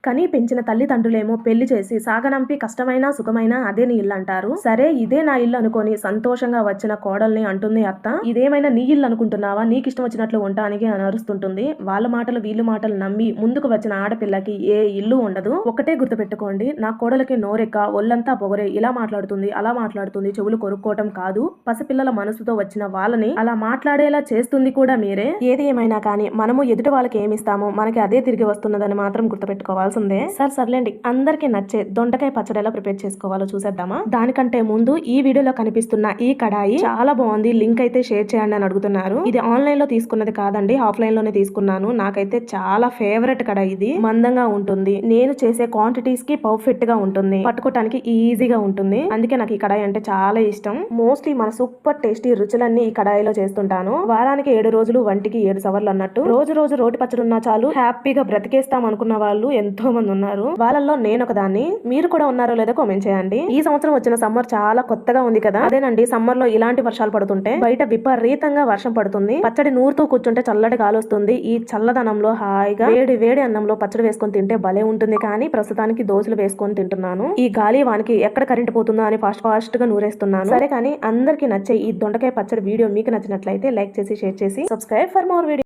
కని పెంచిన తల్లిదండ్రులేమో పెళ్లి చేసి సాగనంపి కష్టమైనా సుఖమైనా అదే నీ ఇల్లు అంటారు. సరే ఇదే నా ఇల్లు అనుకొని సంతోషంగా వచ్చిన కోడల్ని అంటుంది అత్త, ఇదేమైనా నీ ఇల్లు అనుకుంటున్నావా, నీకు ఇష్టం వచ్చినట్లు ఉండటానికి అని అరుస్తుంటుంది. వాళ్ళ మాటలు వీళ్ళు మాటలు నమ్మి ముందుకు వచ్చిన ఆడపిల్లకి ఏ ఇల్లు ఉండదు. ఒకటే గుర్తుపెట్టుకోండి, నా కోడలకి నోరెక్క ఒళ్ళంతా పొగరే ఇలా మాట్లాడుతుంది అలా మాట్లాడుతుంది చెవులు కొరుక్కోవటం కాదు, పసిపిల్లల మనసుతో వచ్చిన వాళ్ళని అలా మాట్లాడేలా చేస్తుంది కూడా మీరే. ఏది ఏమైనా కానీ మనము ఎదుటి వాళ్ళకి ఏమిస్తామో మనకి అదే తిరిగి వస్తున్నదని మాత్రం గుర్తుపెట్టుకోవాల్సిందే. సర్లేండి, అందరికి నచ్చే దొండకాయ పచ్చడి ఎలా ప్రిపేర్ చేసుకోవాలో చూసేద్దామా. దానికంటే ముందు ఈ వీడియోలో కనిపిస్తున్న ఈ కడాయి చాలా బాగుంది, లింక్ అయితే షేర్ చేయండి అని అడుగుతున్నారు. ఇది ఆన్లైన్ లో తీసుకున్నది కాదండి, ఆఫ్లైన్ లోనే తీసుకున్నాను. నాకైతే చాలా ఫేవరెట్ కడాయి. ఇది మందంగా ఉంటుంది, నేను చేసే క్వాంటిటీస్ కి పర్ఫెక్ట్ గా ఉంటుంది, పట్టుకోవడానికి ఈజీగా ఉంటుంది. అందుకే నాకు ఈ కడాయి అంటే చాలా ఇష్టం. మోస్ట్లీ మన సూపర్ టేస్టీ రుచులన్నీ ఈ కడాయిలో చేస్తుంటాను. వారానికి 7 రోజులు, వంటికి 7 సవర్లు అన్నట్టు రోజు రోటి పచ్చడి ఉన్నా చాలు హ్యాపీగా బ్రతికేస్తాం అనుకున్న వాళ్ళు ఎంతో మంది ఉన్నారు. వాళ్ళల్లో నేను ఒకదాన్ని. మీరు కూడా ఉన్నారో లేదో కామెంట్ చేయండి. ఈ సంవత్సరం వచ్చిన సమ్మర్ చాలా కొత్తగా ఉంది కదా. అదేనండి, సమ్మర్ లో ఇలాంటి వర్షాలు పడుతుంటే బయట విపరీతంగా వర్షం పడుతుంది. పచ్చడి నూరుతూ కూర్చుంటే చల్లటి గాలి వస్తుంది. ఈ చల్లదనంలో హాయిగా వేడి అన్నంలో పచ్చడి వేసుకొని తింటే భలే ఉంటుంది. కానీ ప్రస్తుతానికి దోశలు వేసుకొని తింటున్నాను. ఈ గాలి వానికి ఎక్కడ కరెంట్ పోతుందో అని ఫాస్ట్ గా నూరేస్తున్నాను. సరే కానీ అందరికి నచ్చే ఈ దొండకాయ పచ్చడి వీడియో మీకు నచ్చినట్లయితే లైక్ చేసి షేర్ చేసి సబ్స్క్రైబ్ ఫర్ మోర్ వీడియో.